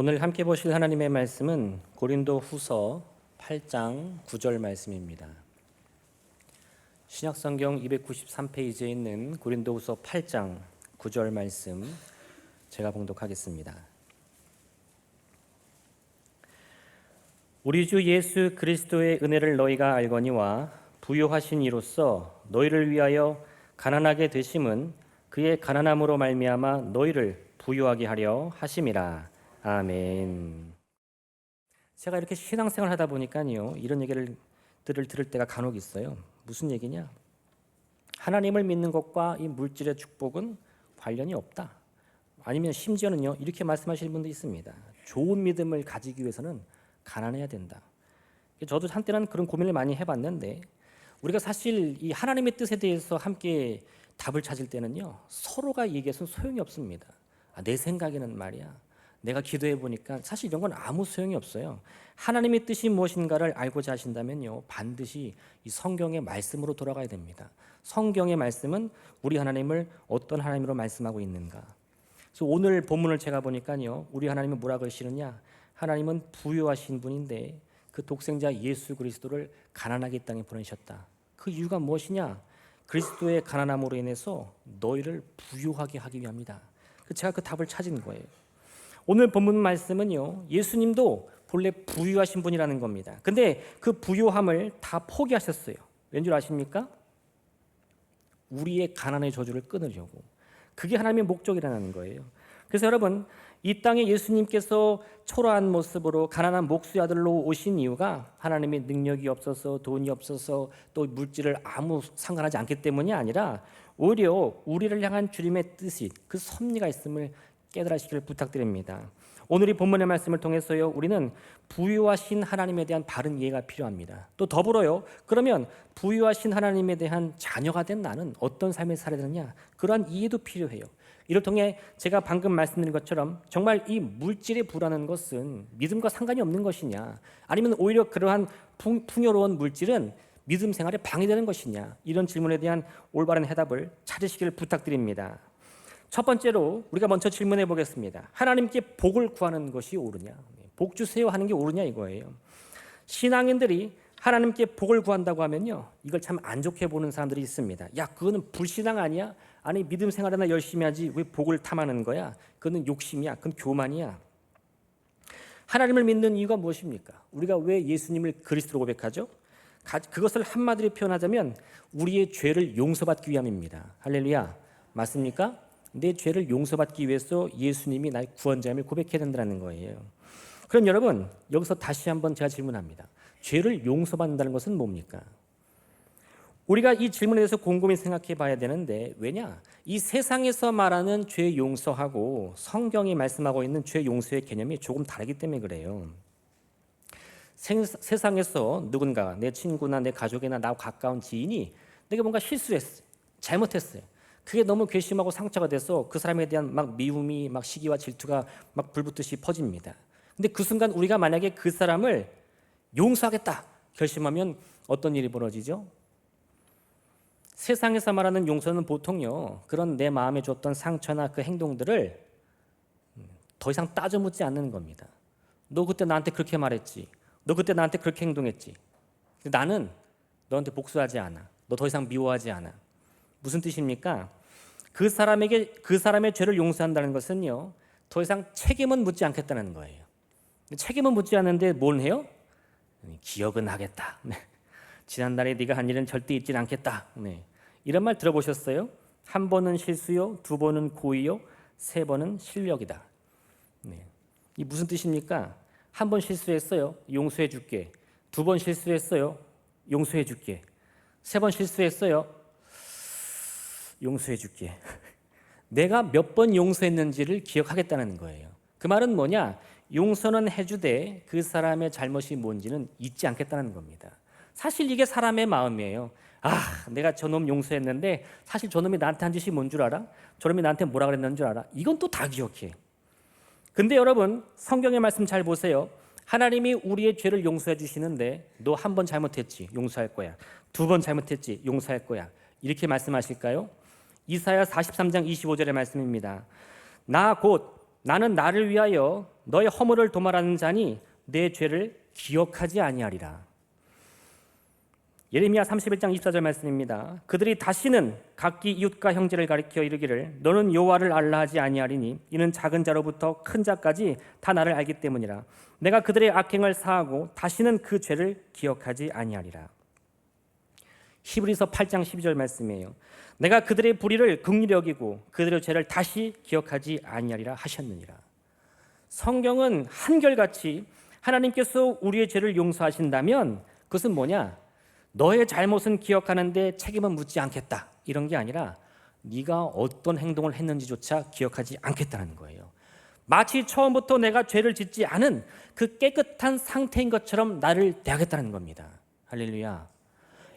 오늘 함께 보실 하나님의 말씀은 고린도후서 8장 9절 말씀입니다. 신약성경 293페이지에 있는 고린도후서 8장 9절 말씀 제가 봉독하겠습니다. 우리 주 예수 그리스도의 은혜를 너희가 알거니와 부요하신 이로써 너희를 위하여 가난하게 되심은 그의 가난함으로 말미암아 너희를 부요하게 하려 하심이라. 아멘. 제가 이렇게 신앙생활 하다 보니까요, 이런 얘기를 들을 때가 간혹 있어요. 무슨 얘기냐? 하나님을 믿는 것과 이 물질의 축복은 관련이 없다. 아니면 심지어는요, 이렇게 말씀하시는 분도 있습니다. 좋은 믿음을 가지기 위해서는 가난해야 된다. 저도 한때는 그런 고민을 많이 해봤는데, 우리가 사실 이 하나님의 뜻에 대해서 함께 답을 찾을 때는요, 서로가 얘기해서는 소용이 없습니다. 내 생각에는 말이야, 내가 기도해 보니까 사실 이런 건 아무 소용이 없어요. 하나님의 뜻이 무엇인가를 알고자 하신다면요, 반드시 이 성경의 말씀으로 돌아가야 됩니다. 성경의 말씀은 우리 하나님을 어떤 하나님으로 말씀하고 있는가. 그래서 오늘 본문을 제가 보니까요, 우리 하나님은 뭐라고 하시느냐? 하나님은 부유하신 분인데 그 독생자 예수 그리스도를 가난하게 이 땅에 보내셨다. 그 이유가 무엇이냐? 그리스도의 가난함으로 인해서 너희를 부유하게 하기 위함이다. 제가 그 답을 찾은 거예요. 오늘 본문 말씀은요, 예수님도 본래 부유하신 분이라는 겁니다. 근데 그 부유함을 다 포기하셨어요. 왠 줄 아십니까? 우리의 가난의 저주를 끊으려고. 그게 하나님의 목적이라는 거예요. 그래서 여러분, 이 땅에 예수님께서 초라한 모습으로 가난한 목수의 아들로 오신 이유가 하나님의 능력이 없어서, 돈이 없어서, 또 물질을 아무 상관하지 않기 때문이 아니라 오히려 우리를 향한 주님의 뜻이, 그 섭리가 있음을 깨달으시기를 부탁드립니다. 오늘 이 본문의 말씀을 통해서요, 우리는 부유하신 하나님에 대한 바른 이해가 필요합니다. 또 더불어요, 그러면 부유하신 하나님에 대한 자녀가 된 나는 어떤 삶을 살아야 되느냐, 그러한 이해도 필요해요. 이를 통해 제가 방금 말씀드린 것처럼 정말 이 물질에 부라는 것은 믿음과 상관이 없는 것이냐, 아니면 오히려 그러한 풍요로운 물질은 믿음 생활에 방해되는 것이냐, 이런 질문에 대한 올바른 해답을 찾으시기를 부탁드립니다. 첫 번째로 우리가 먼저 질문해 보겠습니다. 하나님께 복을 구하는 것이 옳으냐? 복 주세요 하는 게 옳으냐 이거예요. 신앙인들이 하나님께 복을 구한다고 하면요, 이걸 참 안 좋게 보는 사람들이 있습니다. 야, 그거는 불신앙 아니야? 아니, 믿음 생활이나 열심히 하지 왜 복을 탐하는 거야? 그거는 욕심이야. 그건 교만이야. 하나님을 믿는 이유가 무엇입니까? 우리가 왜 예수님을 그리스도로 고백하죠? 그것을 한마디로 표현하자면 우리의 죄를 용서받기 위함입니다. 할렐루야. 맞습니까? 내 죄를 용서받기 위해서 예수님이 나의 구원자임을 고백해야 된다는 거예요. 그럼 여러분, 여기서 다시 한번 제가 질문합니다. 죄를 용서받는다는 것은 뭡니까? 우리가 이 질문에 대해서 곰곰이 생각해 봐야 되는데, 왜냐? 이 세상에서 말하는 죄 용서하고 성경이 말씀하고 있는 죄 용서의 개념이 조금 다르기 때문에 그래요. 세상에서 누군가, 내 친구나 내 가족이나 나와 가까운 지인이 내가 뭔가 실수했어요. 잘못했어요. 그게 너무 괘씸하고 상처가 돼서 그 사람에 대한 막 미움이, 막 시기와 질투가 막 불붙듯이 퍼집니다. 근데 그 순간 우리가 만약에 그 사람을 용서하겠다 결심하면 어떤 일이 벌어지죠? 세상에서 말하는 용서는 보통요, 그런 내 마음에 줬던 상처나 그 행동들을 더 이상 따져 묻지 않는 겁니다. 너 그때 나한테 그렇게 말했지. 너 그때 나한테 그렇게 행동했지. 나는 너한테 복수하지 않아. 너 더 이상 미워하지 않아. 무슨 뜻입니까? 그 사람의 죄를 용서한다는 것은요, 더 이상 책임은 묻지 않겠다는 거예요. 책임은 묻지 않는데 뭘 해요? 기억은 하겠다. 네. 지난날에 네가 한 일은 절대 잊지 않겠다. 네. 이런 말 들어보셨어요? 한 번은 실수요, 두 번은 고의요, 세 번은 실력이다. 네. 이 무슨 뜻입니까? 한 번 실수했어요, 용서해 줄게. 두 번 실수했어요, 용서해 줄게. 세 번 실수했어요, 용서해 줄게. 내가 몇 번 용서했는지를 기억하겠다는 거예요. 그 말은 뭐냐? 용서는 해주되 그 사람의 잘못이 뭔지는 잊지 않겠다는 겁니다. 사실 이게 사람의 마음이에요. 내가 저놈 용서했는데 사실 저놈이 나한테 한 짓이 뭔 줄 알아? 저놈이 나한테 뭐라 그랬는 줄 알아? 이건 또 다 기억해. 근데 여러분, 성경의 말씀 잘 보세요. 하나님이 우리의 죄를 용서해 주시는데 너 한 번 잘못했지? 용서할 거야. 두 번 잘못했지? 용서할 거야. 이렇게 말씀하실까요? 이사야 43장 25절의 말씀입니다. 나 곧 나는 나를 위하여 너의 허물을 도말하는 자니 내 죄를 기억하지 아니하리라. 예레미야 31장 24절 말씀입니다. 그들이 다시는 각기 이웃과 형제를 가리켜 이르기를 너는 여호와를 알라 하지 아니하리니 이는 작은 자로부터 큰 자까지 다 나를 알기 때문이라. 내가 그들의 악행을 사하고 다시는 그 죄를 기억하지 아니하리라. 히브리서 8장 12절 말씀이에요. 내가 그들의 불의를 긍휼히 여기고 그들의 죄를 다시 기억하지 아니하리라 하셨느니라. 성경은 한결같이 하나님께서 우리의 죄를 용서하신다면 그것은 뭐냐? 너의 잘못은 기억하는데 책임은 묻지 않겠다, 이런 게 아니라 네가 어떤 행동을 했는지조차 기억하지 않겠다는 거예요. 마치 처음부터 내가 죄를 짓지 않은 그 깨끗한 상태인 것처럼 나를 대하겠다는 겁니다. 할렐루야.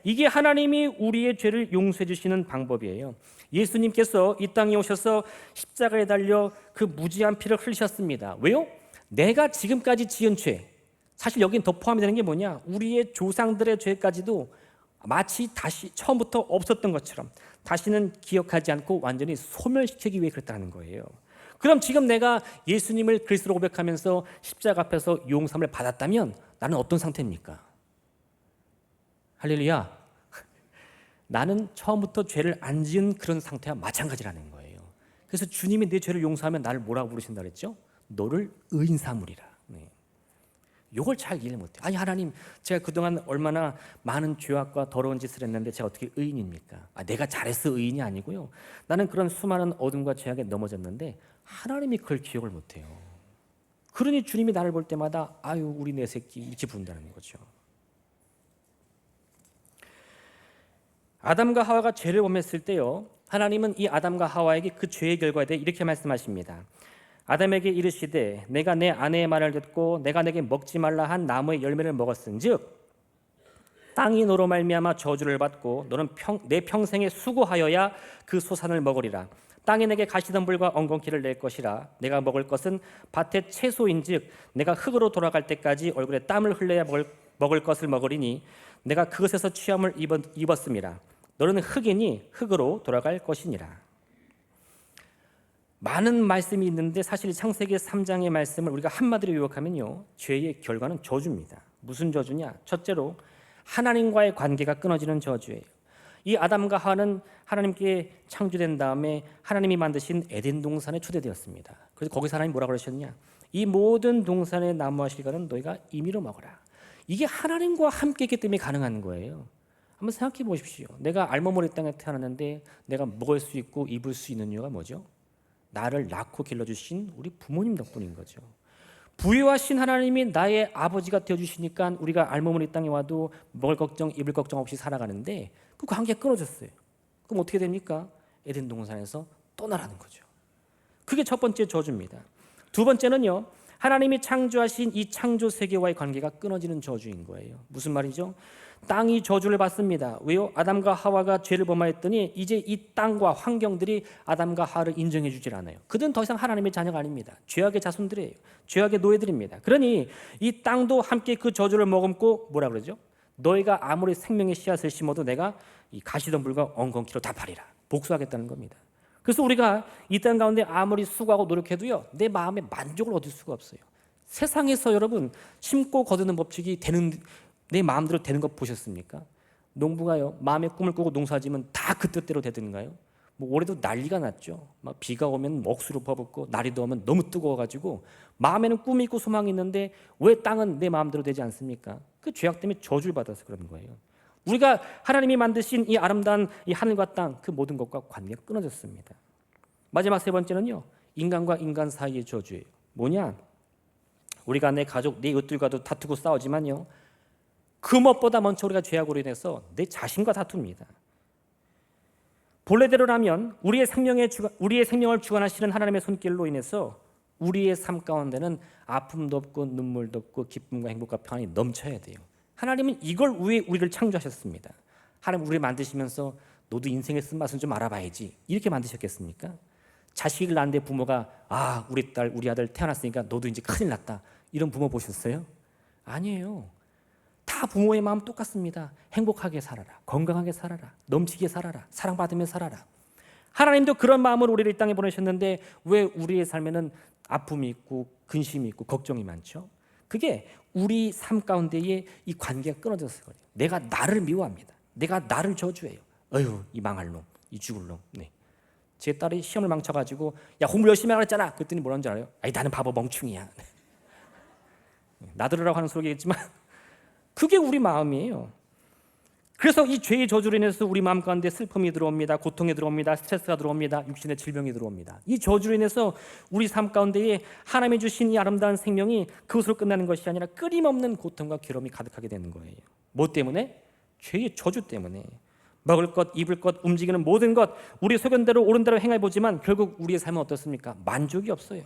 이게 하나님이 우리의 죄를 용서해 주시는 방법이에요. 예수님께서 이 땅에 오셔서 십자가에 달려 그 무지한 피를 흘리셨습니다. 왜요? 내가 지금까지 지은 죄, 사실 여긴 더 포함이 되는 게 뭐냐? 우리의 조상들의 죄까지도 마치 다시 처음부터 없었던 것처럼 다시는 기억하지 않고 완전히 소멸시키기 위해 그랬다는 거예요. 그럼 지금 내가 예수님을 그리스도로 고백하면서 십자가 앞에서 용서함을 받았다면 나는 어떤 상태입니까? 할렐루야. 나는 처음부터 죄를 안 지은 그런 상태와 마찬가지라는 거예요. 그래서 주님이 내 죄를 용서하면 나를 뭐라고 부르신다 그랬죠? 너를 의인 삼으리라. 네. 이걸 잘 이해를 못해요. 아니 하나님, 제가 그동안 얼마나 많은 죄악과 더러운 짓을 했는데 제가 어떻게 의인입니까? 내가 잘해서 의인이 아니고요. 나는 그런 수많은 어둠과 죄악에 넘어졌는데 하나님이 그걸 기억을 못해요. 그러니 주님이 나를 볼 때마다 아유 우리 내 새끼 이렇게 부른다는 거죠. 아담과 하와가 죄를 범했을 때요, 하나님은 이 아담과 하와에게 그 죄의 결과에 대해 이렇게 말씀하십니다. 아담에게 이르시되 내가 내 아내의 말을 듣고 내가 내게 먹지 말라 한 나무의 열매를 먹었은즉 땅이 너로 말미암아 저주를 받고 너는 내 평생에 수고하여야 그 소산을 먹으리라. 땅이 내게 가시덤불과 엉겅퀴를 낼 것이라. 내가 먹을 것은 밭의 채소인즉 내가 흙으로 돌아갈 때까지 얼굴에 땀을 흘려야 먹을 것을 먹으리니 내가 그것에서 취함을 입었음이라. 너는 흙이니 흙으로 돌아갈 것이니라. 많은 말씀이 있는데 사실 창세기 3장의 말씀을 우리가 한마디로 요약하면요, 죄의 결과는 저주입니다. 무슨 저주냐? 첫째로 하나님과의 관계가 끊어지는 저주예요. 이 아담과 하와는 하나님께 창조된 다음에 하나님이 만드신 에덴 동산에 초대되었습니다. 그래서 거기서 하나님이 뭐라고 그러셨냐? 이 모든 동산의 나무와 실과는 너희가 임의로 먹어라. 이게 하나님과 함께 있기 때문에 가능한 거예요. 한번 생각해 보십시오. 내가 알머머리 땅에 태어났는데 내가 먹을 수 있고 입을 수 있는 이유가 뭐죠? 나를 낳고 길러주신 우리 부모님 덕분인 거죠. 부유하신 하나님이 나의 아버지가 되어주시니까 우리가 알머머니 땅에 와도 먹을 걱정, 입을 걱정 없이 살아가는데 그 관계가 끊어졌어요. 그럼 어떻게 됩니까? 에덴 동산에서 떠나라는 거죠. 그게 첫 번째 저주입니다. 두 번째는요, 하나님이 창조하신 이 창조 세계와의 관계가 끊어지는 저주인 거예요. 무슨 말이죠? 땅이 저주를 받습니다. 왜요? 아담과 하와가 죄를 범하였더니 이제 이 땅과 환경들이 아담과 하와를 인정해 주질 않아요. 그들은 더 이상 하나님의 자녀가 아닙니다. 죄악의 자손들이에요. 죄악의 노예들입니다. 그러니 이 땅도 함께 그 저주를 머금고 뭐라 그러죠? 너희가 아무리 생명의 씨앗을 심어도 내가 이 가시덤불과 엉겅퀴로 다 파리라. 복수하겠다는 겁니다. 그래서 우리가 이 땅 가운데 아무리 수고하고 노력해도요, 내 마음에 만족을 얻을 수가 없어요. 세상에서 여러분 심고 거두는 법칙이 되는, 내 마음대로 되는 거 보셨습니까? 농부가요, 마음의 꿈을 꾸고 농사지면 다 그 뜻대로 되든가요? 뭐 올해도 난리가 났죠. 막 비가 오면 억수로 퍼붓고 날이 더우면 너무 뜨거워가지고 마음에는 꿈이 있고 소망이 있는데 왜 땅은 내 마음대로 되지 않습니까? 그 죄악 때문에 저주를 받아서 그런 거예요. 우리가 하나님이 만드신 이 아름다운 이 하늘과 땅, 그 모든 것과 관계가 끊어졌습니다. 마지막 세 번째는요, 인간과 인간 사이의 저주예요. 뭐냐? 우리가 내 가족, 내 이웃들과도 다투고 싸우지만요, 그 무엇보다 먼저 우리가 죄악으로 인해서 내 자신과 다툽니다. 본래대로라면 우리의 생명을 주관하시는 하나님의 손길로 인해서 우리의 삶 가운데는 아픔도 없고 눈물도 없고 기쁨과 행복과 평안이 넘쳐야 돼요. 하나님은 이걸 위해 우리를 창조하셨습니다. 하나님 우리를 만드시면서 너도 인생의 쓴맛은 좀 알아봐야지 이렇게 만드셨겠습니까? 자식을 낳는데 부모가 우리 딸 우리 아들 태어났으니까 너도 이제 큰일 났다 이런 부모 보셨어요? 아니에요. 다 부모의 마음 똑같습니다. 행복하게 살아라, 건강하게 살아라, 넘치게 살아라, 사랑받으며 살아라. 하나님도 그런 마음으로 우리를 이 땅에 보내셨는데 왜 우리의 삶에는 아픔이 있고 근심이 있고 걱정이 많죠? 그게 우리 삶 가운데에 이 관계가 끊어졌어요. 내가 나를 미워합니다. 내가 나를 저주해요. 어휴, 이 망할 놈, 이 죽을 놈. 네. 제 딸이 시험을 망쳐가지고 야, 공부 열심히 하라 그랬잖아. 그랬더니 뭐라는 줄 알아요? 아니, 나는 바보 멍충이야. 나들으라고 하는 소리겠지만 그게 우리 마음이에요. 그래서 이 죄의 저주로 인해서 우리 마음 가운데 슬픔이 들어옵니다. 고통이 들어옵니다. 스트레스가 들어옵니다. 육신의 질병이 들어옵니다. 이 저주로 인해서 우리 삶 가운데에 하나님이 주신 이 아름다운 생명이 그것으로 끝나는 것이 아니라 끊임없는 고통과 괴로움이 가득하게 되는 거예요. 뭐 때문에? 죄의 저주 때문에. 먹을 것, 입을 것, 움직이는 모든 것 우리 소견대로 옳은 대로 행해보지만 결국 우리의 삶은 어떻습니까? 만족이 없어요.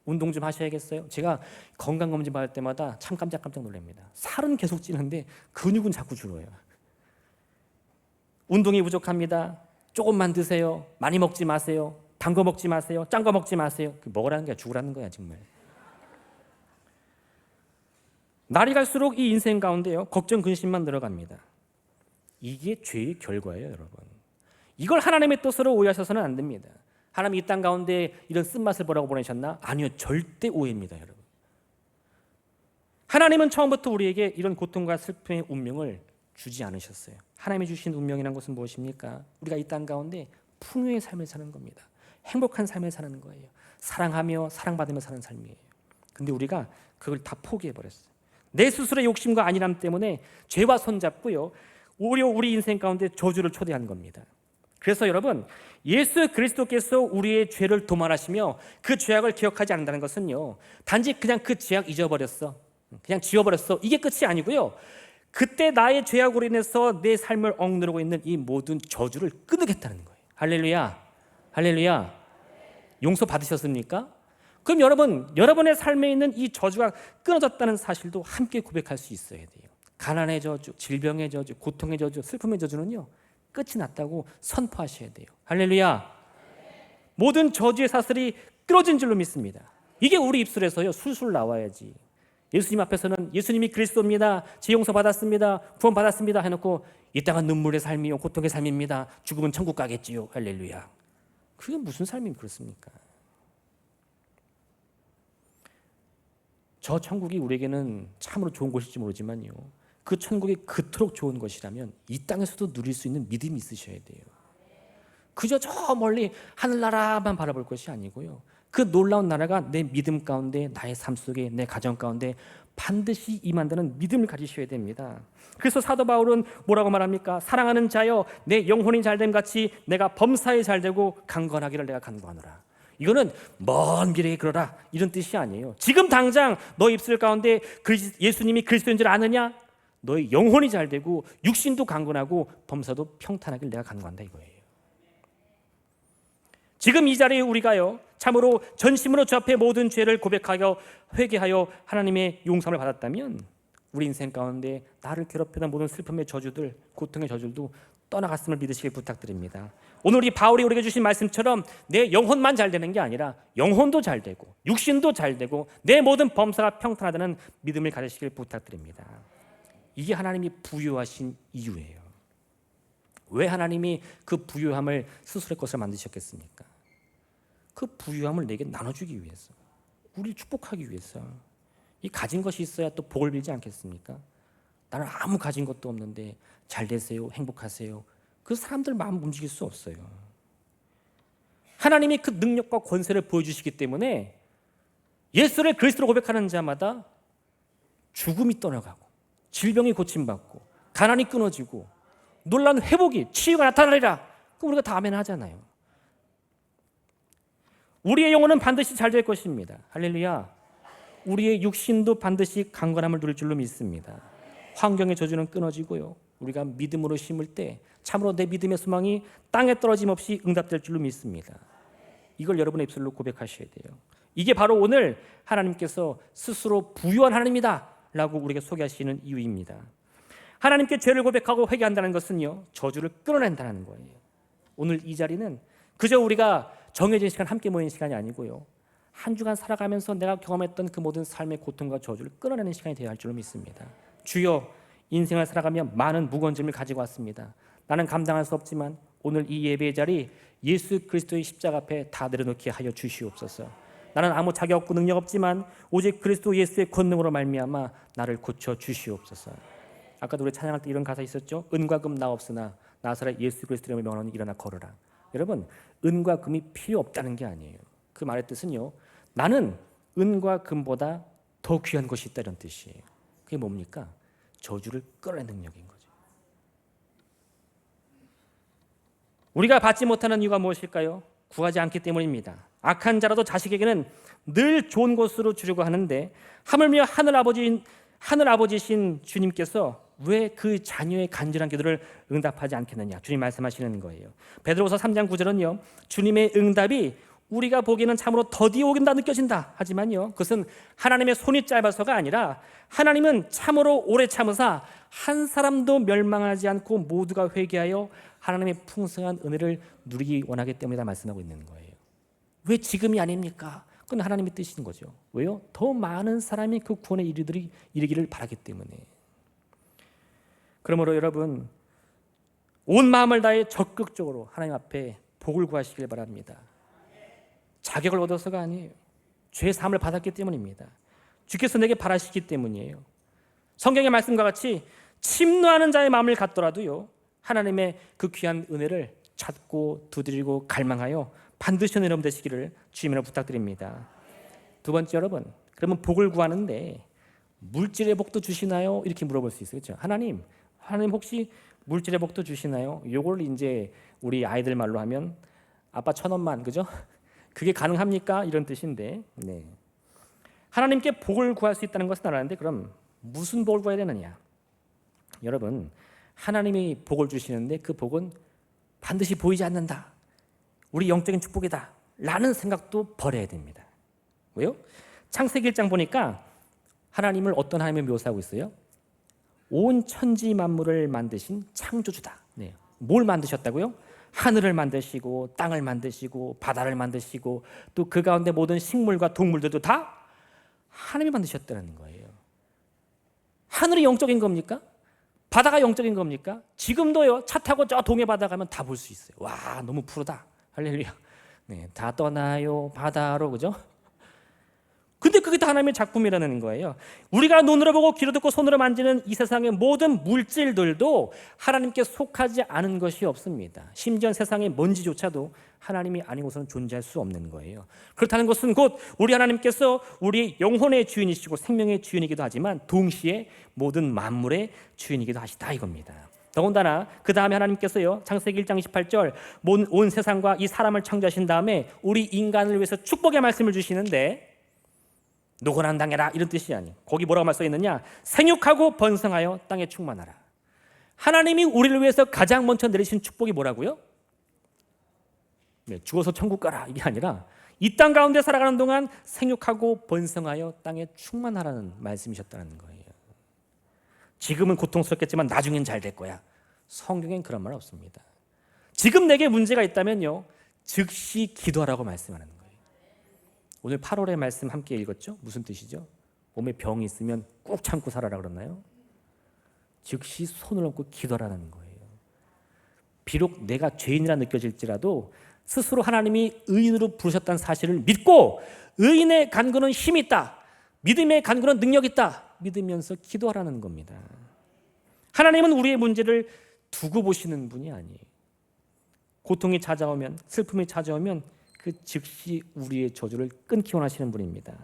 운동 좀 하셔야겠어요. 제가 건강검진 받을 때마다 참 깜짝 놀랍니다. 살은 계속 찌는데 근육은 자꾸 줄어요. 운동이 부족합니다. 조금만 드세요. 많이 먹지 마세요. 단 거 먹지 마세요. 짠 거 먹지 마세요. 먹으라는 거야, 죽으라는 거야 정말. 날이 갈수록 이 인생 가운데요, 걱정 근심만 늘어갑니다. 이게 죄의 결과예요, 여러분. 이걸 하나님의 뜻으로 오해하셔서는 안 됩니다. 하나님 이 땅 가운데 이런 쓴맛을 보라고 보내셨나? 아니요, 절대 오해입니다, 여러분. 하나님은 처음부터 우리에게 이런 고통과 슬픔의 운명을 주지 않으셨어요. 하나님이 주신 운명이란 것은 무엇입니까? 우리가 이 땅 가운데 풍요의 삶을 사는 겁니다. 행복한 삶을 사는 거예요. 사랑하며 사랑받으며 사는 삶이에요. 근데 우리가 그걸 다 포기해버렸어요. 내 스스로의 욕심과 안일함 때문에 죄와 손잡고요, 오히려 우리 인생 가운데 저주를 초대한 겁니다. 그래서 여러분, 예수 그리스도께서 우리의 죄를 도말하시며 그 죄악을 기억하지 않는다는 것은요, 단지 그냥 그 죄악 잊어버렸어, 그냥 지워버렸어, 이게 끝이 아니고요, 그때 나의 죄악으로 인해서 내 삶을 억누르고 있는 이 모든 저주를 끊으겠다는 거예요. 할렐루야, 할렐루야. 용서 받으셨습니까? 그럼 여러분, 여러분의 삶에 있는 이 저주가 끊어졌다는 사실도 함께 고백할 수 있어야 돼요. 가난의 저주, 질병의 저주, 고통의 저주, 슬픔의 저주는요, 끝이 났다고 선포하셔야 돼요. 할렐루야. 모든 저주의 사슬이 끊어진 줄로 믿습니다. 이게 우리 입술에서요, 술술 나와야지. 예수님 앞에서는 예수님이 그리스도입니다, 제 용서 받았습니다, 구원 받았습니다 해놓고 이 땅은 눈물의 삶이요 고통의 삶입니다, 죽으면 천국 가겠지요. 할렐루야. 그게 무슨 삶이 그렇습니까? 저 천국이 우리에게는 참으로 좋은 곳일지 모르지만요, 그 천국이 그토록 좋은 것이라면 이 땅에서도 누릴 수 있는 믿음이 있으셔야 돼요. 그저 저 멀리 하늘나라만 바라볼 것이 아니고요, 그 놀라운 나라가 내 믿음 가운데, 나의 삶 속에, 내 가정 가운데 반드시 임한다는 믿음을 가지셔야 됩니다. 그래서 사도 바울은 뭐라고 말합니까? 사랑하는 자여, 내 영혼이 잘됨 같이 내가 범사에 잘되고 강건하기를 내가 간구하노라. 이거는 먼 미래에 그러라, 이런 뜻이 아니에요. 지금 당장 너 입술 가운데 예수님이 그리스도인 줄 아느냐? 너의 영혼이 잘되고 육신도 강건하고 범사도 평탄하길 내가 간구한다, 이거예요. 지금 이 자리에 우리가요, 참으로 전심으로 주 앞에 모든 죄를 고백하여 회개하여 하나님의 용서를 받았다면 우리 인생 가운데 나를 괴롭히는 모든 슬픔의 저주들, 고통의 저주들도 떠나갔음을 믿으시길 부탁드립니다. 오늘 이 바울이 우리에게 주신 말씀처럼 내 영혼만 잘 되는 게 아니라 영혼도 잘 되고 육신도 잘 되고 내 모든 범사가 평탄하다는 믿음을 가지시길 부탁드립니다. 이게 하나님이 부유하신 이유예요. 왜 하나님이 그 부유함을 스스로의 것을 만드셨겠습니까? 그 부유함을 내게 나눠주기 위해서, 우리를 축복하기 위해서. 이 가진 것이 있어야 또 복을 빌지 않겠습니까? 나는 아무 가진 것도 없는데 잘 되세요, 행복하세요, 그 사람들 마음 움직일 수 없어요. 하나님이 그 능력과 권세를 보여주시기 때문에 예수를 그리스도로 고백하는 자마다 죽음이 떠나가고 질병이 고침받고 가난이 끊어지고 놀라운 회복이, 치유가 나타나리라. 그럼 우리가 다 아멘 하잖아요. 우리의 영혼은 반드시 잘 될 것입니다. 할렐루야. 우리의 육신도 반드시 강건함을 누릴 줄로 믿습니다. 환경의 저주는 끊어지고요, 우리가 믿음으로 심을 때 참으로 내 믿음의 소망이 땅에 떨어짐 없이 응답될 줄로 믿습니다. 이걸 여러분의 입술로 고백하셔야 돼요. 이게 바로 오늘 하나님께서 스스로 부유한 하나님이다 라고 우리에게 소개하시는 이유입니다. 하나님께 죄를 고백하고 회개한다는 것은요, 저주를 끊어낸다는 거예요. 오늘 이 자리는 그저 우리가 정해진 시간 함께 모이는 시간이 아니고요, 한 주간 살아가면서 내가 경험했던 그 모든 삶의 고통과 저주를 끊어내는 시간이 되어야 할 줄로 믿습니다. 주여, 인생을 살아가며 많은 무거운 짐을 가지고 왔습니다. 나는 감당할 수 없지만 오늘 이 예배의 자리 예수 그리스도의 십자가 앞에 다 내려놓게 하여 주시옵소서. 나는 아무 자격 없고 능력 없지만 오직 그리스도 예수의 권능으로 말미암아 나를 고쳐 주시옵소서. 아까도 우리 찬양할 때 이런 가사 있었죠. 은과 금 나 없으나 나사렛 예수 그리스도의 명하노니 일어나 걸어라. 여러분, 은과 금이 필요 없다는 게 아니에요. 그 말의 뜻은요, 나는 은과 금보다 더 귀한 것이 있다, 이런 뜻이에요. 그게 뭡니까? 저주를 끌어내는 능력인 거죠. 우리가 받지 못하는 이유가 무엇일까요? 구하지 않기 때문입니다. 악한 자라도 자식에게는 늘 좋은 것으로 주려고 하는데 하물며 하늘아버지신 주님께서 왜 그 자녀의 간절한 기도를 응답하지 않겠느냐, 주님 말씀하시는 거예요. 베드로후서 3장 9절은요, 주님의 응답이 우리가 보기에는 참으로 더디 오긴다 느껴진다 하지만요, 그것은 하나님의 손이 짧아서가 아니라 하나님은 참으로 오래 참으사 한 사람도 멸망하지 않고 모두가 회개하여 하나님의 풍성한 은혜를 누리기 원하기 때문이다 말씀하고 있는 거예요. 왜 지금이 아닙니까? 그건 하나님의 뜻인 거죠. 왜요? 더 많은 사람이 그 구원에 이르기를 바라기 때문에. 그러므로 여러분, 온 마음을 다해 적극적으로 하나님 앞에 복을 구하시길 바랍니다. 자격을 얻어서가 아니에요. 죄 사함을 받았기 때문입니다. 주께서 내게 바라시기 때문이에요. 성경의 말씀과 같이 침노하는 자의 마음을 갖더라도요, 하나님의 그 귀한 은혜를 찾고 두드리고 갈망하여 반드시 은혜로움 되시기를 주님으로 부탁드립니다. 두 번째, 여러분, 그러면 복을 구하는데 물질의 복도 주시나요? 이렇게 물어볼 수 있어요. 그렇죠? 하나님 혹시 물질의 복도 주시나요? 요걸 이제 우리 아이들 말로 하면 아빠 1,000원만, 그죠? 그게 가능합니까? 이런 뜻인데, 네. 하나님께 복을 구할 수 있다는 것은 알았는데 그럼 무슨 복을 구해야 되느냐? 여러분, 하나님이 복을 주시는데 그 복은 반드시 보이지 않는다, 우리 영적인 축복이다 라는 생각도 버려야 됩니다. 왜요? 창세기 1장 보니까 하나님을 어떤 하나님을 묘사하고 있어요? 온 천지 만물을 만드신 창조주다. 네. 뭘 만드셨다고요? 하늘을 만드시고 땅을 만드시고 바다를 만드시고 또 그 가운데 모든 식물과 동물들도 다 하나님이 만드셨다는 거예요. 하늘이 영적인 겁니까? 바다가 영적인 겁니까? 지금도요, 차 타고 저 동해 바다 가면 다 볼 수 있어요. 와, 너무 푸르다. 할렐루야. 네, 다 떠나요 바다로, 그죠? 근데 그게 다 하나님의 작품이라는 거예요. 우리가 눈으로 보고 귀로 듣고 손으로 만지는 이 세상의 모든 물질들도 하나님께 속하지 않은 것이 없습니다. 심지어 세상의 먼지조차도 하나님이 아니고서는 존재할 수 없는 거예요. 그렇다는 것은 곧 우리 하나님께서 우리 영혼의 주인이시고 생명의 주인이기도 하지만 동시에 모든 만물의 주인이기도 하시다 이겁니다. 더군다나 그 다음에 하나님께서요, 창세기 1장 28절 온 세상과 이 사람을 창조하신 다음에 우리 인간을 위해서 축복의 말씀을 주시는데 노곤한 당해라 이런 뜻이 아니에요. 거기 뭐라고 써 있느냐? 생육하고 번성하여 땅에 충만하라. 하나님이 우리를 위해서 가장 먼저 내리신 축복이 뭐라고요? 네, 죽어서 천국 가라 이게 아니라 이 땅 가운데 살아가는 동안 생육하고 번성하여 땅에 충만하라는 말씀이셨다는 거예요. 지금은 고통스럽겠지만 나중엔 잘 될 거야. 성경엔 그런 말 없습니다. 지금 내게 문제가 있다면요, 즉시 기도하라고 말씀하는 거예요. 오늘 8월의 말씀 함께 읽었죠? 무슨 뜻이죠? 몸에 병이 있으면 꾹 참고 살아라 그러나요? 즉시 손을 얹고 기도하라는 거예요. 비록 내가 죄인이라 느껴질지라도 스스로 하나님이 의인으로 부르셨다는 사실을 믿고 의인의 간구는 힘이 있다, 믿음의 간구는 능력이 있다 믿으면서 기도하라는 겁니다. 하나님은 우리의 문제를 두고 보시는 분이 아니에요. 고통이 찾아오면, 슬픔이 찾아오면 그 즉시 우리의 저주를 끊기 원하시는 분입니다.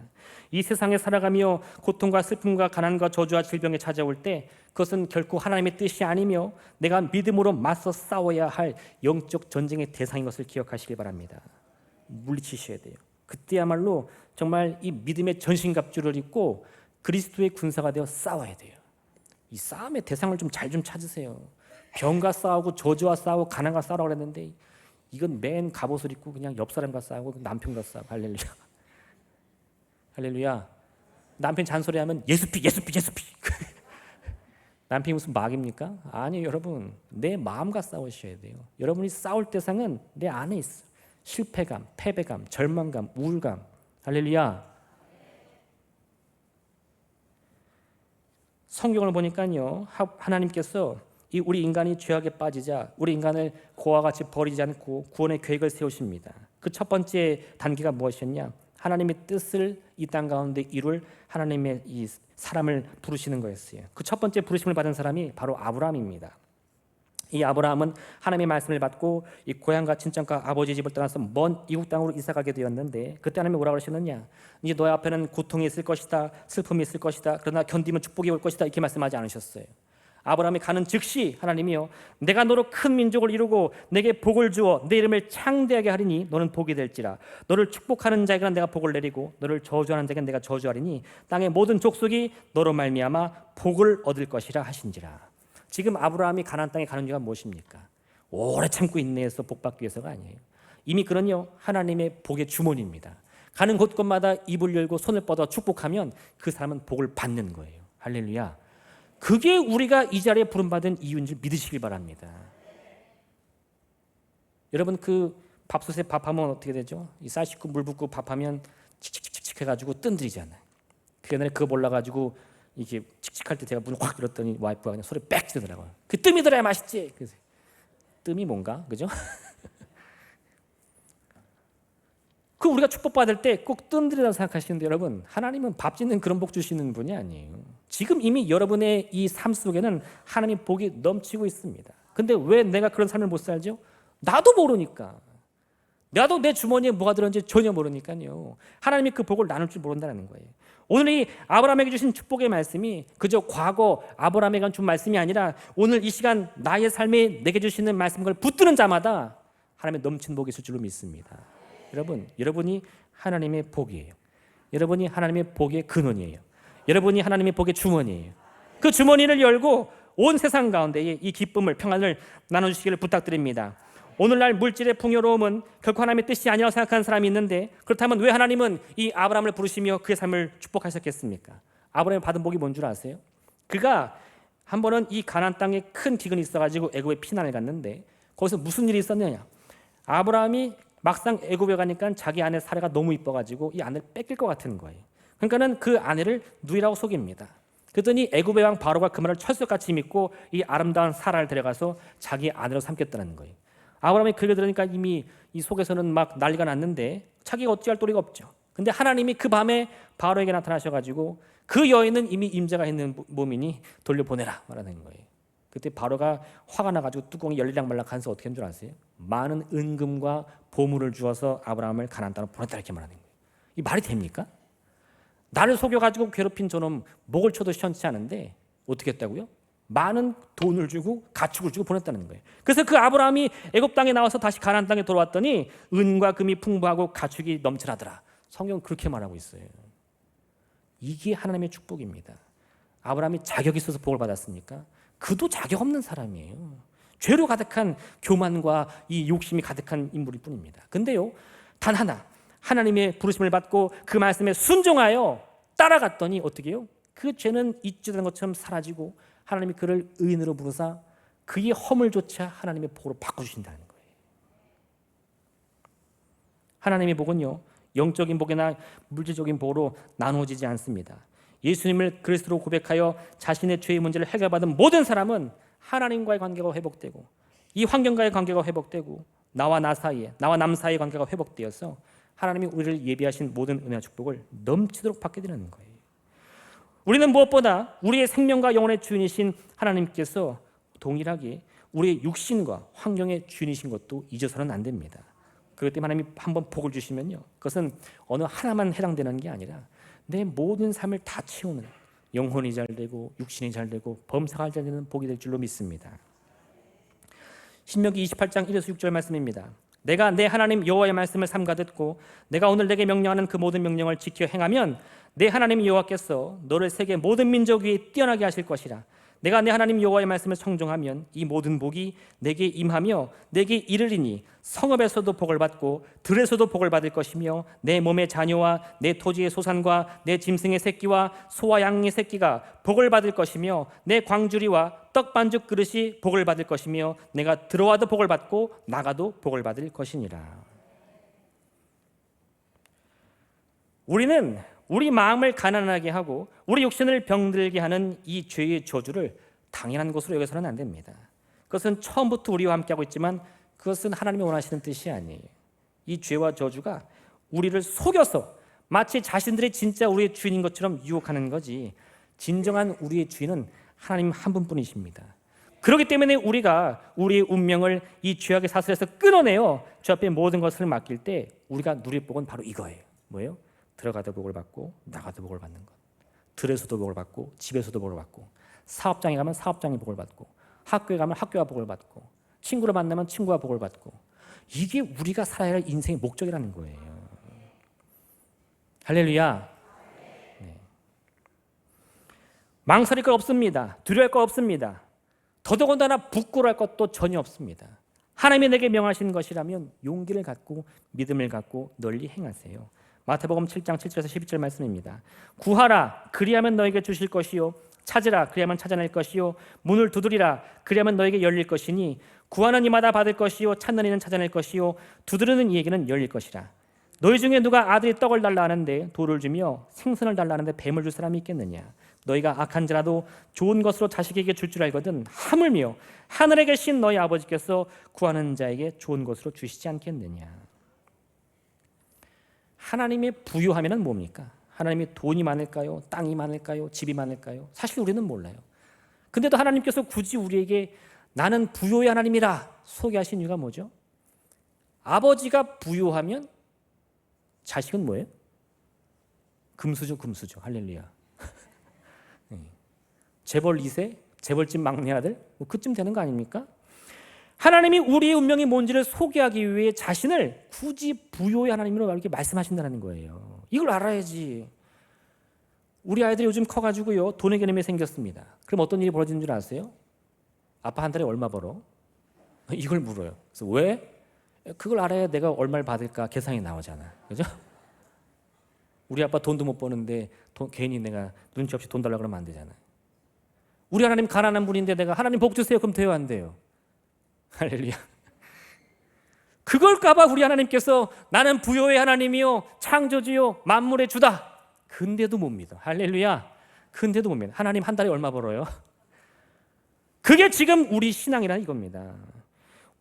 이 세상에 살아가며 고통과 슬픔과 가난과 저주와 질병이 찾아올 때 그것은 결코 하나님의 뜻이 아니며 내가 믿음으로 맞서 싸워야 할 영적 전쟁의 대상인 것을 기억하시기 바랍니다. 물리치셔야 돼요. 그때야말로 정말 이 믿음의 전신갑주를 입고 그리스도의 군사가 되어 싸워야 돼요. 이 싸움의 대상을 좀 잘 좀 찾으세요. 병과 싸우고 저주와 싸우고 가난과 싸우라고 그랬는데 이건 맨 갑옷을 입고 그냥 옆 사람과 싸우고 남편과 싸우고. 할렐루야. 할렐루야. 남편 잔소리하면 예수피. 남편이 무슨 막입니까? 아니에요, 여러분. 내 마음과 싸우셔야 돼요. 여러분이 싸울 대상은 내 안에 있어요. 실패감, 패배감, 절망감, 우울감. 할렐루야. 성경을 보니까요, 하나님께서 이 우리 인간이 죄악에 빠지자 우리 인간을 고와 같이 버리지 않고 구원의 계획을 세우십니다. 그 첫 번째 단계가 무엇이었냐? 하나님의 뜻을 이 땅 가운데 이룰 하나님의 이 사람을 부르시는 거였어요. 그 첫 번째 부르심을 받은 사람이 바로 아브라함입니다. 이 아브라함은 하나님의 말씀을 받고 이 고향과 친정과 아버지 집을 떠나서 먼 이국 땅으로 이사가게 되었는데, 그때 하나님이 뭐라고 하셨느냐? 이제 너의 앞에는 고통이 있을 것이다, 슬픔이 있을 것이다, 그러나 견디면 축복이 올 것이다, 이렇게 말씀하지 않으셨어요. 아브라함이 가는 즉시 하나님이요, 내가 너로 큰 민족을 이루고 내게 복을 주어 내 이름을 창대하게 하리니 너는 복이 될지라. 너를 축복하는 자에게는 내가 복을 내리고 너를 저주하는 자에게는 내가 저주하리니 땅의 모든 족속이 너로 말미암아 복을 얻을 것이라 하신지라. 지금 아브라함이 가나안 땅에 가는 이유가 무엇입니까? 오래 참고 인내해서 복 받기 위해서가 아니에요. 이미 그런요, 하나님의 복의 주머니입니다. 가는 곳곳마다 입을 열고 손을 뻗어 축복하면 그 사람은 복을 받는 거예요. 할렐루야. 그게 우리가 이 자리에 부름받은 이유인 줄 믿으시길 바랍니다. 여러분, 그 밥솥에 밥하면 어떻게 되죠? 이 쌀 씻고 물 붓고 밥하면 칙칙칙칙 해가지고 뜬들이잖아요. 그 옛날에 그거 몰라가지고 이게 칙칙할 때 제가 문을 확 열었더니 와이프가 그냥 소리 빽 지르더라고요. 그 뜸이 들어야 맛있지. 그래서 뜸이 뭔가, 그죠? 그 우리가 축복받을 때 꼭 뜸들이라고 생각하시는데, 여러분, 하나님은 밥 짓는 그런 복 주시는 분이 아니에요. 지금 이미 여러분의 이 삶 속에는 하나님의 복이 넘치고 있습니다. 근데 왜 내가 그런 삶을 못 살죠? 나도 모르니까. 나도 내 주머니에 뭐가 들었는지 전혀 모르니까요. 하나님이 그 복을 나눌 줄 모른다는 거예요. 오늘 이 아브라함에게 주신 축복의 말씀이 그저 과거 아브라함에게 준 말씀이 아니라 오늘 이 시간 나의 삶에 내게 주시는 말씀을 붙드는 자마다 하나님의 넘치는 복이 있을 줄로 믿습니다. 여러분, 여러분이 하나님의 복이에요. 여러분이 하나님의 복의 근원이에요. 여러분이 하나님의 복의 주머니예요. 그 주머니를 열고 온 세상 가운데에 이 기쁨을, 평안을 나눠주시기를 부탁드립니다. 오늘날 물질의 풍요로움은 결코 하나님의 뜻이 아니라고 생각하는 사람이 있는데, 그렇다면 왜 하나님은 이 아브라함을 부르시며 그의 삶을 축복하셨겠습니까? 아브라함이 받은 복이 뭔 줄 아세요? 그가 한 번은 이 가나안 땅에 큰 기근이 있어가지고 애굽에 피난을 갔는데, 거기서 무슨 일이 있었느냐? 아브라함이 막상 애굽에 가니까 자기 아내 사라가 너무 이뻐가지고 이 아내를 뺏길 것 같은 거예요. 그러니까는 그 아내를 누이라고 속입니다. 그랬더니 애굽의 왕 바로가 그 말을 철석같이 믿고 이 아름다운 사라를 데려가서 자기 아내로 삼겠다는 거예요. 아브라함이 그 얘기를 들으니까 이미 이 속에서는 막 난리가 났는데 자기가 어찌할 도리가 없죠. 근데 하나님이 그 밤에 바로에게 나타나셔가지고 그 여인은 이미 임자가 있는 몸이니 돌려보내라 말하는 거예요. 그때 바로가 화가 나가지고 뚜껑이 열리락말락 하면서 어떻게 한 줄 아세요? 많은 은금과 보물을 주어서 아브라함을 가나안 땅으로 보냈다 이렇게 말하는 거예요. 이 말이 됩니까? 나를 속여가지고 괴롭힌 저놈 목을 쳐도 시원치 않은데 어떻게 했다고요? 많은 돈을 주고 가축을 주고 보냈다는 거예요. 그래서 그 아브라함이 애굽 땅에 나와서 다시 가나안 땅에 돌아왔더니 은과 금이 풍부하고 가축이 넘쳐나더라. 성경은 그렇게 말하고 있어요. 이게 하나님의 축복입니다. 아브라함이 자격이 있어서 복을 받았습니까? 그도 자격 없는 사람이에요. 죄로 가득한 교만과 이 욕심이 가득한 인물일 뿐입니다. 근데요, 단 하나 하나님의 부르심을 받고 그 말씀에 순종하여 따라갔더니 어떻게 해요? 그 죄는 잊지 않은 것처럼 사라지고 하나님이 그를 의인으로 부르사 그의 허물조차 하나님의 복으로 바꿔주신다는 거예요. 하나님의 복은요, 영적인 복이나 물질적인 복으로 나누어지지 않습니다. 예수님을 그리스도로 고백하여 자신의 죄의 문제를 해결받은 모든 사람은 하나님과의 관계가 회복되고 이 환경과의 관계가 회복되고 나와 나 사이에, 나와 남 사이의 관계가 회복되어서 하나님이 우리를 예비하신 모든 은혜와 축복을 넘치도록 받게 되는 거예요. 우리는 무엇보다 우리의 생명과 영혼의 주인이신 하나님께서 동일하게 우리의 육신과 환경의 주인이신 것도 잊어서는 안 됩니다. 그렇기 때문에 하나님이 한번 복을 주시면요, 그것은 어느 하나만 해당되는 게 아니라 내 모든 삶을 다 채우는, 영혼이 잘 되고 육신이 잘 되고 범사가 잘 되는 복이 될 줄로 믿습니다. 신명기 28장 1에서 6절 말씀입니다. 내가 내 하나님 여호와의 말씀을 삼가 듣고 내가 오늘 내게 명령하는 그 모든 명령을 지켜 행하면 내 하나님 여호와께서 너를 세계 모든 민족 위에 뛰어나게 하실 것이라. 내가 내 하나님 여호와의 말씀을 청종하면 이 모든 복이 내게 임하며 내게 이르리니 성읍에서도 복을 받고 들에서도 복을 받을 것이며 내 몸의 자녀와 내 토지의 소산과 내 짐승의 새끼와 소와 양의 새끼가 복을 받을 것이며 내 광주리와 떡 반죽 그릇이 복을 받을 것이며 내가 들어와도 복을 받고 나가도 복을 받을 것이니라. 우리는 우리 마음을 가난하게 하고 우리 육신을 병들게 하는 이 죄의 저주를 당연한 것으로 여겨서는 안 됩니다. 그것은 처음부터 우리와 함께하고 있지만 그것은 하나님이 원하시는 뜻이 아니에요. 이 죄와 저주가 우리를 속여서 마치 자신들이 진짜 우리의 주인인 것처럼 유혹하는 거지, 진정한 우리의 주인은 하나님 한 분뿐이십니다. 그렇기 때문에 우리가 우리의 운명을 이 죄악의 사슬에서 끊어내어 주 앞에 모든 것을 맡길 때 우리가 누릴 복은 바로 이거예요. 뭐예요? 들어가도 복을 받고 나가도 복을 받는 것. 들에서도 복을 받고 집에서도 복을 받고, 사업장에 가면 사업장의 복을 받고, 학교에 가면 학교와 복을 받고, 친구를 만나면 친구와 복을 받고, 이게 우리가 살아야 할 인생의 목적이라는 거예요. 할렐루야. 네. 망설일 것 없습니다. 두려워할 것 없습니다. 더더군다나 부끄러워할 것도 전혀 없습니다. 하나님이 내게 명하신 것이라면 용기를 갖고 믿음을 갖고 널리 행하세요. 마태복음 7장 7절에서 12절 말씀입니다. 구하라 그리하면 너에게 주실 것이요, 찾으라 그리하면 찾아낼 것이요, 문을 두드리라 그리하면 너에게 열릴 것이니 구하는 이마다 받을 것이요, 찾는 이는 찾아낼 것이요, 두드리는 이에게는 열릴 것이라. 너희 중에 누가 아들이 떡을 달라 하는데 돌을 주며 생선을 달라 하는데 뱀을 줄 사람이 있겠느냐? 너희가 악한 자라도 좋은 것으로 자식에게 줄 줄 알거든 하물며 하늘에 계신 너희 아버지께서 구하는 자에게 좋은 것으로 주시지 않겠느냐? 하나님의 부유하면은 뭡니까? 하나님이 돈이 많을까요? 땅이 많을까요? 집이 많을까요? 사실 우리는 몰라요. 근데도 하나님께서 굳이 우리에게 나는 부유의 하나님이라 소개하신 이유가 뭐죠? 아버지가 부유하면 자식은 뭐예요? 금수저, 금수저. 할렐루야. 재벌 2세, 재벌집 막내 아들, 뭐 그쯤 되는 거 아닙니까? 하나님이 우리의 운명이 뭔지를 소개하기 위해 자신을 굳이 부유의 하나님으로 이렇게 말씀하신다는 거예요. 이걸 알아야지. 우리 아이들이 요즘 커가지고요, 돈의 개념이 생겼습니다. 그럼 어떤 일이 벌어지는 줄 아세요? 아빠 한 달에 얼마 벌어? 이걸 물어요. 그래서 왜? 그걸 알아야 내가 얼마를 받을까 계산이 나오잖아. 그죠? 우리 아빠 돈도 못 버는데 괜히 내가 눈치 없이 돈 달라고 그러면 안 되잖아. 우리 하나님 가난한 분인데 내가 하나님 복 주세요 그럼 돼요 안 돼요? 할렐루야. 그걸까봐 우리 하나님께서 나는 부요의 하나님이요 창조주요 만물의 주다. 근데도 못 믿어. 할렐루야. 근데도 못 믿어. 하나님 한 달에 얼마 벌어요? 그게 지금 우리 신앙이란 이겁니다.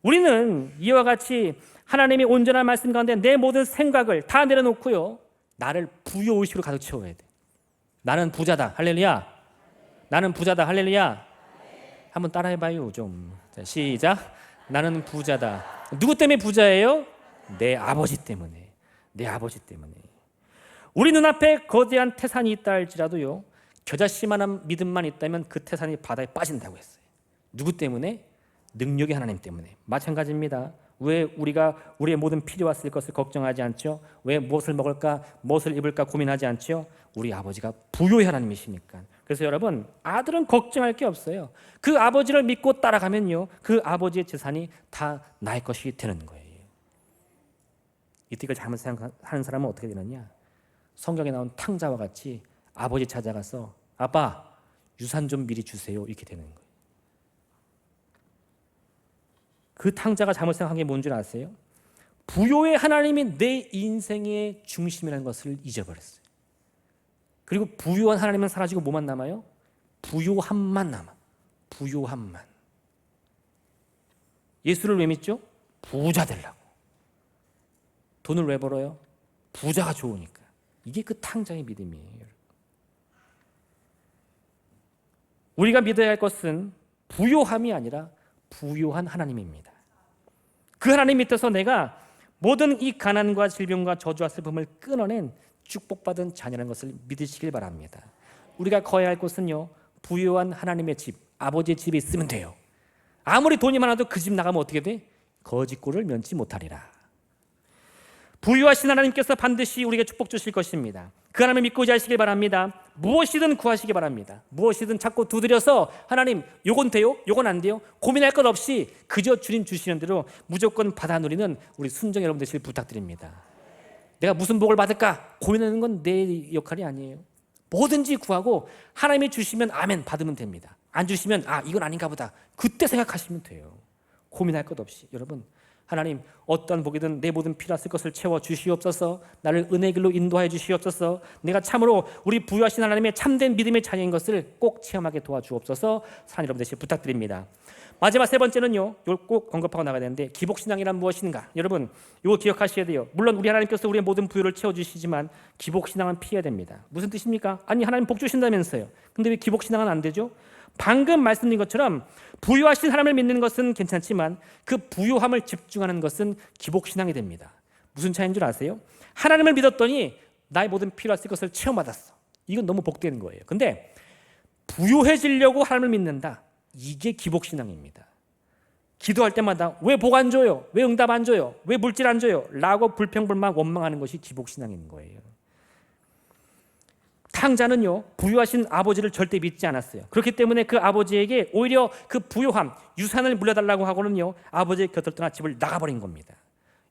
우리는 이와 같이 하나님의 온전한 말씀 가운데 내 모든 생각을 다 내려놓고요, 나를 부요의식으로 가득 채워야 돼. 나는 부자다. 할렐루야. 나는 부자다. 할렐루야. 한번 따라해봐요 좀. 자, 시작. 나는 부자다. 누구 때문에 부자예요? 내 아버지 때문에. 내 아버지 때문에. 우리 눈앞에 거대한 태산이 있다 할지라도요, 겨자씨만한 믿음만 있다면 그 태산이 바다에 빠진다고 했어요. 누구 때문에? 능력의 하나님 때문에. 마찬가지입니다. 왜 우리가 우리의 모든 필요와 쓸 것을 걱정하지 않죠? 왜 무엇을 먹을까, 무엇을 입을까 고민하지 않죠? 우리 아버지가 부요의 하나님이시니까. 그래서 여러분, 아들은 걱정할 게 없어요. 그 아버지를 믿고 따라가면요, 그 아버지의 재산이 다 나의 것이 되는 거예요. 이때 이걸 잘못 생각하는 사람은 어떻게 되느냐? 성경에 나온 탕자와 같이 아버지 찾아가서 아빠 유산 좀 미리 주세요 이렇게 되는 거예요. 그 탕자가 잘못 생각한 게 뭔 줄 아세요? 부요의 하나님이 내 인생의 중심이라는 것을 잊어버렸어요. 그리고 부요한 하나님은 사라지고 뭐만 남아요? 부요함만 남아. 부요함만. 예수를 왜 믿죠? 부자 되려고. 돈을 왜 벌어요? 부자가 좋으니까. 이게 그 탕자의 믿음이에요. 우리가 믿어야 할 것은 부요함이 아니라 부요한 하나님입니다. 그 하나님 밑에서 내가 모든 이 가난과 질병과 저주와 슬픔을 끊어낸 축복받은 자녀라는 것을 믿으시길 바랍니다. 우리가 거해야 할 곳은요, 부요한 하나님의 집, 아버지의 집에 있으면 돼요. 아무리 돈이 많아도 그 집 나가면 어떻게 돼? 거짓골을 면치 못하리라. 부유하신 하나님께서 반드시 우리에게 축복 주실 것입니다. 그 하나님을 믿고 의지하시길 바랍니다. 무엇이든 구하시기 바랍니다. 무엇이든 자꾸 두드려서 하나님 요건 돼요? 요건 안 돼요? 고민할 것 없이 그저 주님 주시는 대로 무조건 받아 누리는 우리 순정 여러분 되시길 부탁드립니다. 내가 무슨 복을 받을까? 고민하는 건 내 역할이 아니에요. 뭐든지 구하고 하나님이 주시면 아멘 받으면 됩니다. 안 주시면 이건 아닌가 보다. 그때 생각하시면 돼요. 고민할 것 없이. 여러분, 하나님, 어떠한 복이든 내 모든 필요하실 것을 채워 주시옵소서. 나를 은혜의 길로 인도하여 주시옵소서. 내가 참으로 우리 부유하신 하나님의 참된 믿음의 자녀인 것을 꼭 체험하게 도와주옵소서. 사랑하는 여러분 되시길 부탁드립니다. 마지막 세 번째는요, 이걸 꼭 언급하고 나가야 되는데, 기복신앙이란 무엇인가? 여러분, 이거 기억하셔야 돼요. 물론 우리 하나님께서 우리의 모든 부유를 채워주시지만 기복신앙은 피해야 됩니다. 무슨 뜻입니까? 아니, 하나님 복 주신다면서요. 근데 왜 기복신앙은 안 되죠? 방금 말씀드린 것처럼 부유하신 하나님을 믿는 것은 괜찮지만 그 부유함을 집중하는 것은 기복신앙이 됩니다. 무슨 차이인 줄 아세요? 하나님을 믿었더니 나의 모든 필요하실 것을 체험받았어. 이건 너무 복되는 거예요. 근데 부유해지려고 하나님을 믿는다. 이게 기복신앙입니다. 기도할 때마다 왜 복 안 줘요? 왜 응답 안 줘요? 왜 물질 안 줘요? 라고 불평불만 원망하는 것이 기복신앙인 거예요. 탕자는요, 부유하신 아버지를 절대 믿지 않았어요. 그렇기 때문에 그 아버지에게 오히려 그 부유함, 유산을 물려달라고 하고는요, 아버지의 곁을 떠나 집을 나가버린 겁니다.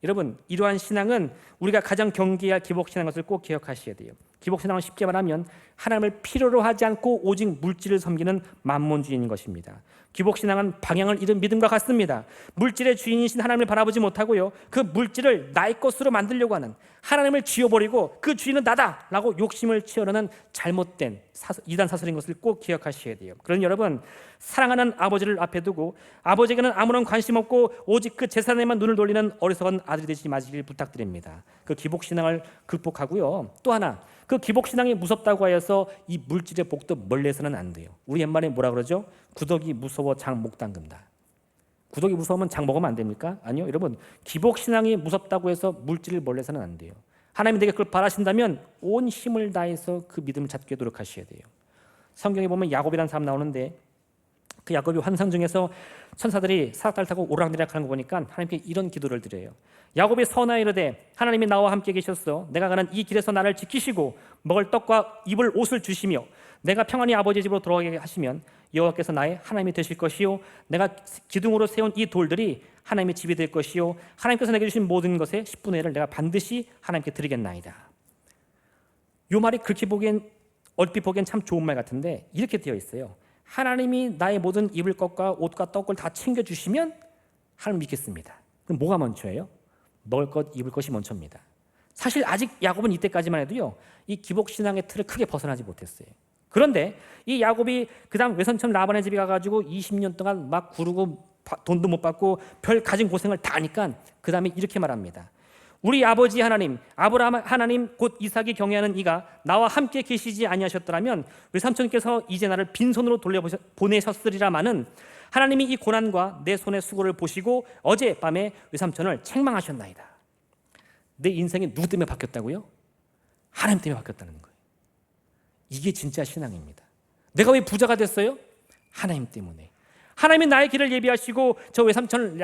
여러분, 이러한 신앙은 우리가 가장 경계해야 할 기복신앙인 것을 꼭 기억하셔야 돼요. 기복신앙은 쉽게 말하면 하나님을 필요로 하지 않고 오직 물질을 섬기는 만몬주의인 것입니다. 기복신앙은 방향을 잃은 믿음과 같습니다. 물질의 주인이신 하나님을 바라보지 못하고요, 그 물질을 나의 것으로 만들려고 하는, 하나님을 쥐어버리고 그 주인은 나다라고 욕심을 채우려는 잘못된 이단 사설인 것을 꼭 기억하셔야 돼요. 그러니 여러분, 사랑하는 아버지를 앞에 두고 아버지에게는 아무런 관심 없고 오직 그 재산에만 눈을 돌리는 어리석은 아들이 되지 마시길 부탁드립니다. 그 기복신앙을 극복하고요, 또 하나, 그 기복신앙이 무섭다고 하여서 이 물질의 복도 멀리해서는 안 돼요. 우리 옛말에 뭐라 그러죠? 구덕이 무서워 장 못 담근다. 구덕이 무서우면 장 먹으면 안 됩니까? 아니요. 여러분, 기복신앙이 무섭다고 해서 물질을 멀리해서는 안 돼요. 하나님이 내게 그걸 바라신다면 온 힘을 다해서 그 믿음을 찾게 노력하셔야 돼요. 성경에 보면 야곱이라는 사람 나오는데, 그 야곱이 환상 중에서 천사들이 사닥다리를 타고 오락내락 하는 거 보니까 하나님께 이런 기도를 드려요. 야곱이 서원하여 이르되 하나님이 나와 함께 계셨어. 내가 가는 이 길에서 나를 지키시고 먹을 떡과 입을 옷을 주시며 내가 평안히 아버지 집으로 돌아가게 하시면 여호와께서 나의 하나님이 되실 것이요, 내가 기둥으로 세운 이 돌들이 하나님의 집이 될 것이요, 하나님께서 내게 주신 모든 것의 10분의 1을 내가 반드시 하나님께 드리겠나이다. 이 말이 그렇게 보기엔, 얼핏 보기엔 참 좋은 말 같은데 이렇게 되어 있어요. 하나님이 나의 모든 입을 것과 옷과 떡을 다 챙겨주시면 하나님 믿겠습니다. 그럼 뭐가 먼저예요? 먹을 것, 입을 것이 먼저입니다. 사실 아직 야곱은 이때까지만 해도요, 이 기복신앙의 틀을 크게 벗어나지 못했어요. 그런데 이 야곱이 그 다음 외손촌 라반의 집에 가가지고 20년 동안 막 구르고 돈도 못 받고 별 가진 고생을 다 하니까 그 다음에 이렇게 말합니다. 우리 아버지 하나님, 아브라함 하나님 곧 이삭이 경외하는 이가 나와 함께 계시지 아니하셨더라면 외삼촌께서 이제 나를 빈손으로 돌려보내셨으리라마는 하나님이 이 고난과 내 손의 수고를 보시고 어젯밤에 외삼촌을 책망하셨나이다. 내 인생이 누구 때문에 바뀌었다고요? 하나님 때문에 바뀌었다는 거예요. 이게 진짜 신앙입니다. 내가 왜 부자가 됐어요? 하나님 때문에. 하나님이 나의 길을 예비하시고 저 외삼촌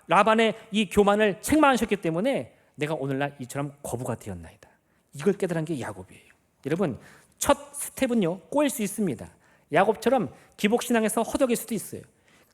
라반의 이 교만을 책망하셨기 때문에 내가 오늘날 이처럼 거부가 되었나이다. 이걸 깨달은 게 야곱이에요. 여러분, 첫 스텝은요, 꼬일 수 있습니다. 야곱처럼 기복신앙에서 허덕일 수도 있어요.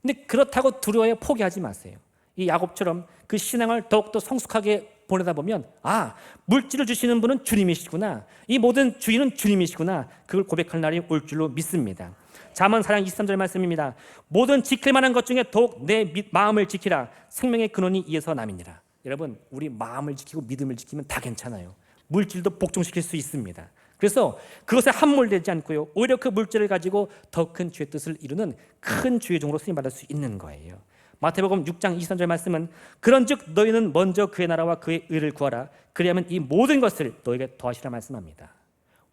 근데 그렇다고 두려워해 포기하지 마세요. 이 야곱처럼 그 신앙을 더욱더 성숙하게 보내다 보면, 아, 물질을 주시는 분은 주님이시구나, 이 모든 주인은 주님이시구나, 그걸 고백할 날이 올 줄로 믿습니다. 잠언 4장 23절 말씀입니다. 모든 지킬 만한 것 중에 더욱 내 마음을 지키라. 생명의 근원이 이에서 남이니라. 여러분, 우리 마음을 지키고 믿음을 지키면 다 괜찮아요. 물질도 복종시킬 수 있습니다. 그래서 그것에 함몰되지 않고요, 오히려 그 물질을 가지고 더 큰 주의 뜻을 이루는 큰 주의 종으로 쓰임받을 수 있는 거예요. 마태복음 6장 23절 말씀은 그런즉 너희는 먼저 그의 나라와 그의 의를 구하라. 그리하면 이 모든 것을 너에게 더하시라 말씀합니다.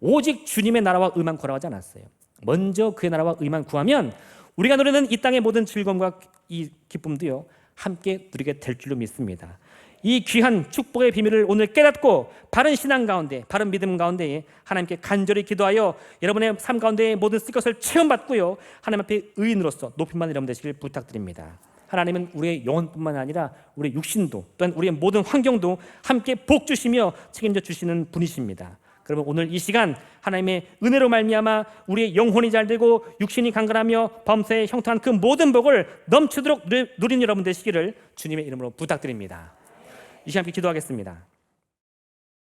오직 주님의 나라와 의만 구하라고 하지 않았어요. 먼저 그의 나라와 의만 구하면 우리가 누리는 이 땅의 모든 즐거움과 이 기쁨도요, 함께 누리게 될 줄로 믿습니다. 이 귀한 축복의 비밀을 오늘 깨닫고 바른 신앙 가운데, 바른 믿음 가운데 하나님께 간절히 기도하여 여러분의 삶 가운데 모든 쓸 것을 체험받고요, 하나님 앞에 의인으로서 높임받는 여러분 되시길 부탁드립니다. 하나님은 우리의 영혼뿐만 아니라 우리의 육신도, 또한 우리의 모든 환경도 함께 복 주시며 책임져 주시는 분이십니다. 그러면 오늘 이 시간 하나님의 은혜로 말미암아 우리의 영혼이 잘되고 육신이 강건하며 범사에 형통한 그 모든 복을 넘치도록 누리는 여러분 되시기를 주님의 이름으로 부탁드립니다. 이 시간 함께 기도하겠습니다.